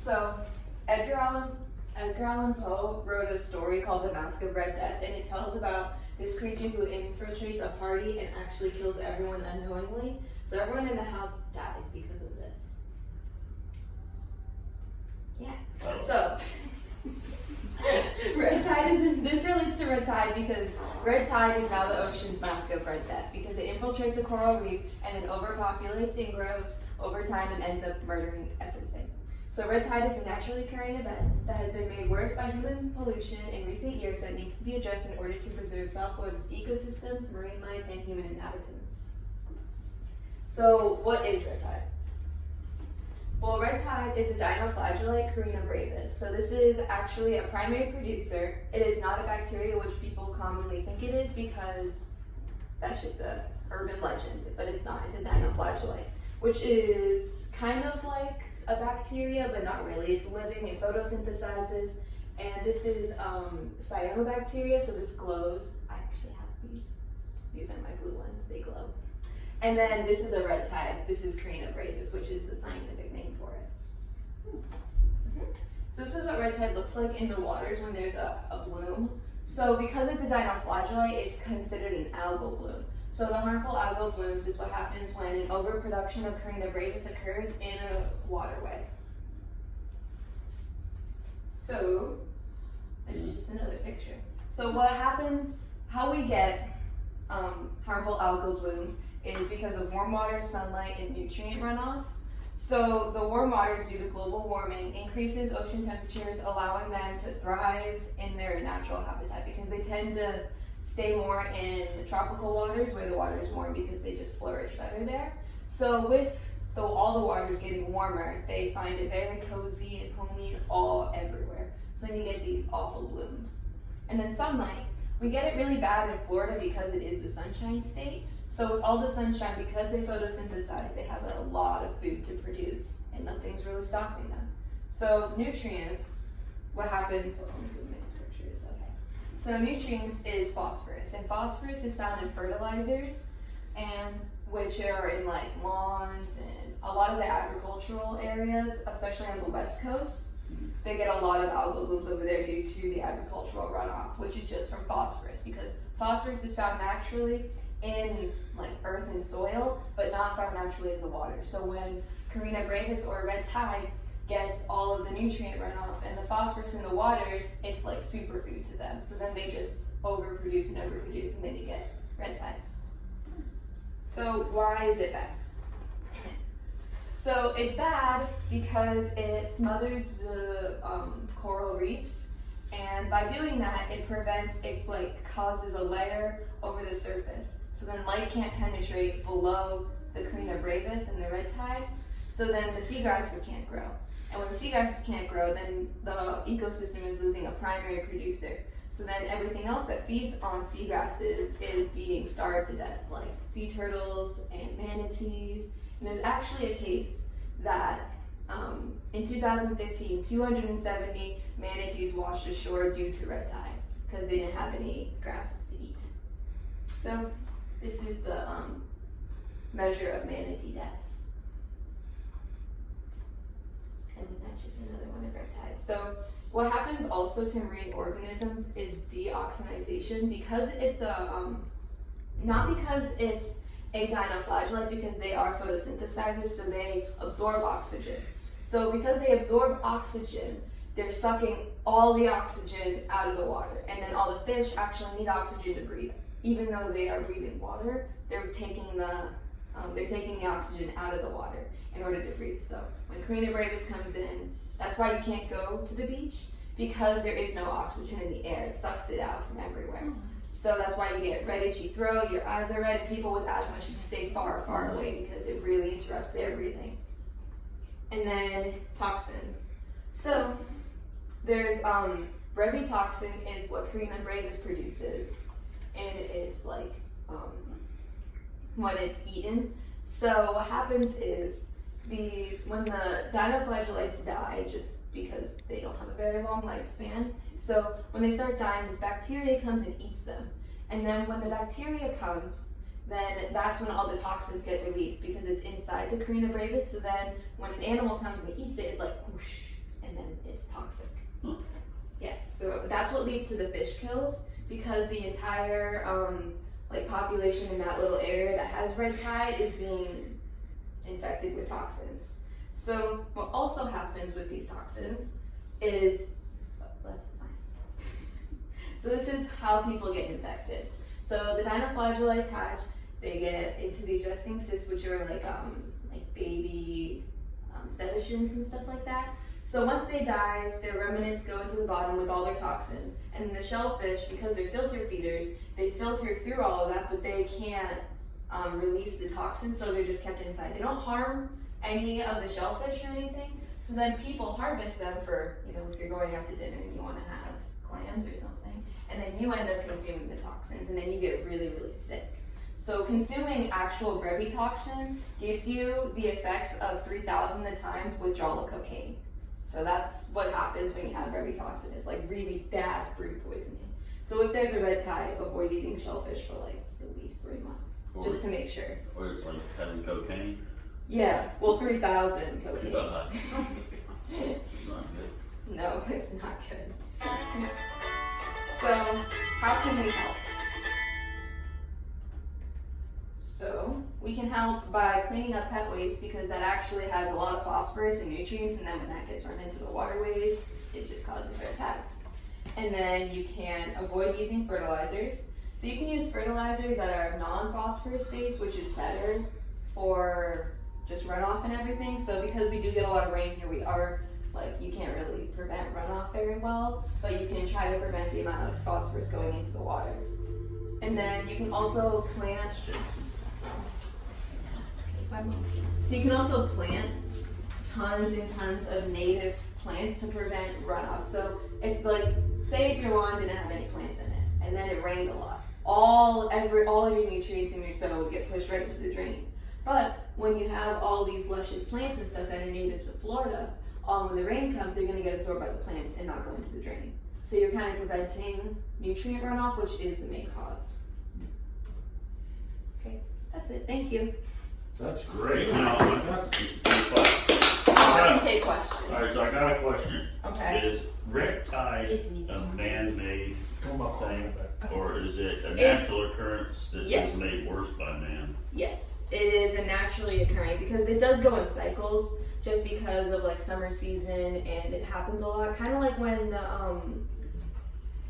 So Edgar Allan Poe wrote a story called The Mask of Red Death, and it tells about this creature who infiltrates a party and actually kills everyone unknowingly. So everyone in the house dies because of this. Yeah. So red tide this relates to red tide because red tide is now the ocean's mask of red death because it infiltrates a coral reef and then overpopulates and grows over time and ends up murdering everything. So red tide is a naturally occurring event that has been made worse by human pollution in recent years that needs to be addressed in order to preserve South Florida's ecosystems, marine life, and human inhabitants. So what is red tide? Well, red tide is a dinoflagellate, Carina brevis. So this is actually a primary producer. It is not a bacteria, which people commonly think it is because that's just a urban legend, but it's not. It's a dinoflagellate, which is kind of like a bacteria, but not really. It's living, it photosynthesizes, and this is cyanobacteria, so this glows. I actually have these. These are my blue ones, they glow. And then this is a red tide. This is Carina brevis, which is the scientific name for it. So this is what red tide looks like in the waters when there's a bloom. So because it's a dinoflagellate, it's considered an algal bloom. So the harmful algal blooms is what happens when an overproduction of Carina brevis occurs in a waterway. So this is just another picture. So what happens, how we get harmful algal blooms is because of warm water, sunlight, and nutrient runoff. So the warm waters due to global warming increases ocean temperatures, allowing them to thrive in their natural habitat because they tend to stay more in tropical waters where the water is warm because they just flourish better there. So with all the waters getting warmer, they find it very cozy and homey everywhere. So then you get these awful blooms. And then sunlight, we get it really bad in Florida because it is the sunshine state. So with all the sunshine, because they photosynthesize, they have a lot of food to produce and nothing's really stopping them. So nutrients, what happens, hold on, zoom in pictures, okay. So nutrients is phosphorus, and phosphorus is found in fertilizers, and which are in like lawns and a lot of the agricultural areas, especially on the west coast. They get a lot of algal blooms over there due to the agricultural runoff, which is just from phosphorus, because phosphorus is found naturally in like earth and soil, but not found naturally in the water. So when Carina brevis or red tide gets all of the nutrient runoff and the phosphorus in the waters, it's like superfood to them. So then they just overproduce and overproduce, and then you get red tide. So why is it bad? So it's bad because it smothers the coral reefs, and by doing that, it causes a layer over the surface. So then light can't penetrate below the Carina brevis and the red tide, so then the seagrasses can't grow. And when the seagrasses can't grow, then the ecosystem is losing a primary producer. So then everything else that feeds on seagrasses is being starved to death, like sea turtles and manatees. And there's actually a case that in 2015, 270 manatees washed ashore due to red tide because they didn't have any grasses to eat. So this is the measure of manatee deaths. And then that's just another one of red tide. So what happens also to marine organisms is deoxygenation, because it's not because it's a dinoflagellate, because they are photosynthesizers, so they absorb oxygen. So because they absorb oxygen, they're sucking all the oxygen out of the water, and then all the fish actually need oxygen to breathe. Even though they are breathing water, they're taking the oxygen out of the water in order to breathe. So when Carina brevis comes in, that's why you can't go to the beach, because there is no oxygen in the air. It sucks it out from everywhere. So that's why you get red itchy throat, your eyes are red, and people with asthma should stay far, far away because it really interrupts their breathing. And then toxins. So there's brevetoxin is what Carina brevis produces, and it's like when it's eaten. So what happens is when the dinoflagellates die, just because they don't have a very long lifespan, so when they start dying, this bacteria comes and eats them. And then when the bacteria comes, then that's when all the toxins get released, because it's inside the Carina brevis. So then when an animal comes and eats it, it's like whoosh, and then it's toxic. Huh. Yes, so that's what leads to the fish kills, because the entire like population in that little area that has red tide is being infected with toxins. So what also happens with these toxins is, let's design. So this is how people get infected. So the dinoflagellates hatch, they get into these resting cysts, which are like baby cetaceans and stuff like that. So once they die, their remnants go into the bottom with all their toxins. And the shellfish, because they're filter feeders, they filter through all of that, but they can't release the toxins, so they're just kept inside. They don't harm any of the shellfish or anything. So then people harvest them for, if you're going out to dinner and you want to have clams or something, and then you end up consuming the toxins, and then you get really, really sick. So consuming actual brevetoxin gives you the effects of 3,000 times withdrawal of cocaine. So that's what happens when you have brevetoxin. It's like really bad food poisoning. So if there's a red tide, avoid eating shellfish for like at least 3 months, just to make sure. Or it's like having cocaine. Yeah, well, 3,000 cocaine. It's not good. No, it's not good. So how can we help? So we can help by cleaning up pet waste, because that actually has a lot of phosphorus and nutrients, and then when that gets run into the waterways, it just causes red tides. And then you can avoid using fertilizers. So you can use fertilizers that are non-phosphorus based, which is better for just runoff and everything. So because we do get a lot of rain here, you can't really prevent runoff very well, but you can try to prevent the amount of phosphorus going into the water. And then you can also plant tons and tons of native plants to prevent runoff. So if say your lawn didn't have any plants in it and then it rained a lot, all of your nutrients in your soil would get pushed right into the drain. But when you have all these luscious plants and stuff that are native to Florida, when the rain comes, they're going to get absorbed by the plants and not go into the drain. So you're kind of preventing nutrient runoff, which is the main cause. Okay, that's it. Thank you. That's great. Now, I got a question. I can take questions. All right, so I got a question. Okay. Is red tide a man-made Come up thing, or is it a It- natural occurrence that Yes. is made worse by man? Yes, it is a naturally occurring, because it does go in cycles, just because of summer season, and it happens a lot. Kind of like when the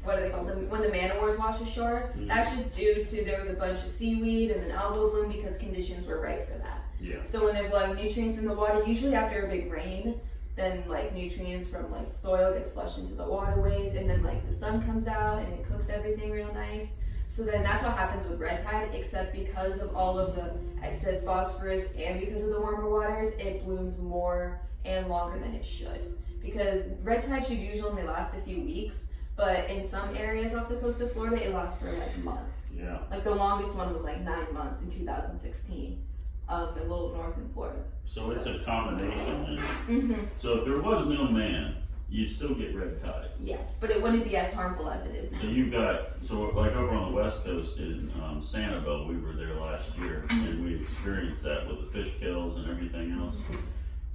what are they called? When the man o' wars wash ashore. Mhm. That's just due to there was a bunch of seaweed and an algal bloom, because conditions were right for that. Yeah. So when there's a lot of nutrients in the water, usually after a big rain, then nutrients from soil gets flushed into the waterways, and then the sun comes out and it cooks everything real nice. So then that's what happens with red tide, except because of all of the excess phosphorus and because of the warmer waters, it blooms more and longer than it should. Because red tide should usually only last a few weeks, but in some areas off the coast of Florida, it lasts for months. Yeah. The longest one was 9 months in 2016, a little north in Florida. So it's a combination. Mm-hmm. So if there was no man, you'd still get red tide. Yes, but it wouldn't be as harmful as it is now. So you've got, over on the west coast in Sanibel, we were there last year, and we experienced that with the fish kills and everything else.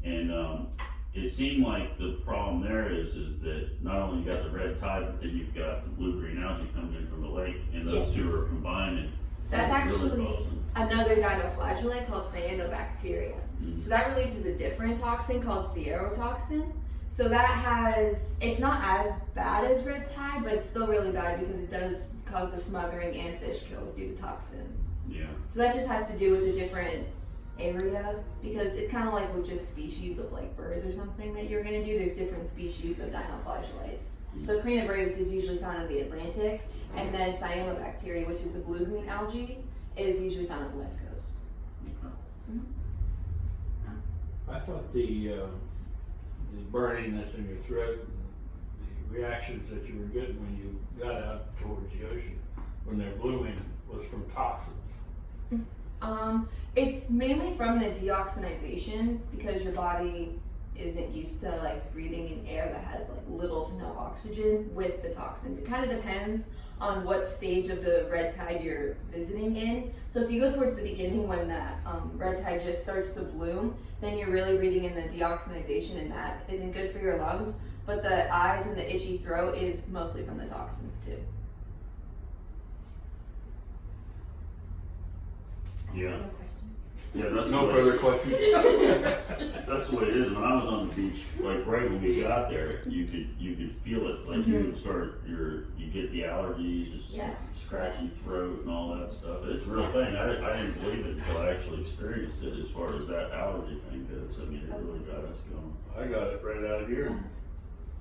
And it seemed like the problem there is that not only you got the red tide, but then you've got the blue-green algae coming in from the lake, and those Yes. two are combining. That's actually causing- another dinoflagellate called cyanobacteria. Mhm. So that releases a different toxin called serotoxin. So it's not as bad as red tide, but it's still really bad because it does cause the smothering and fish kills due to toxins. Yeah. So that just has to do with the different area, because it's kind of like with just species of birds or something that you're going to do. There's different species of dinoflagellates. So Carina brevis is usually found in the Atlantic, and then cyanobacteria, which is the blue-green algae, is usually found on the west coast. I thought the burningness in your throat and the reactions that you were getting when you got out towards the ocean when they're blooming was from toxins. It's mainly from the deoxinization, because your body isn't used to breathing in air that has little to no oxygen with the toxins. It kind of depends on what stage of the red tide you're visiting in. So if you go towards the beginning when that red tide just starts to bloom, then you're really breathing in the deoxygenation, and that isn't good for your lungs. But the eyes and the itchy throat is mostly from the toxins too. Yeah. Yeah, that's No the way, further questions? that's the way it is. When I was on the beach, like right when we got there, you could feel it. Like you would start you get the allergies, just Yeah. scratchy throat and all that stuff. It's a real thing. I didn't believe it until I actually experienced it as far as that allergy thing goes. I mean, it really got us going. I got it right out here,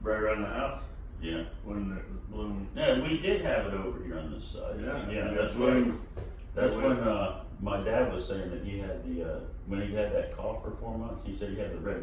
right around the house, Yeah. when it was blooming. Yeah, we did have it over here on this side. Yeah. Yeah, And that's it right. bloomed. That's when my dad was saying that he had when he had that cough for 4 months, he said he had the red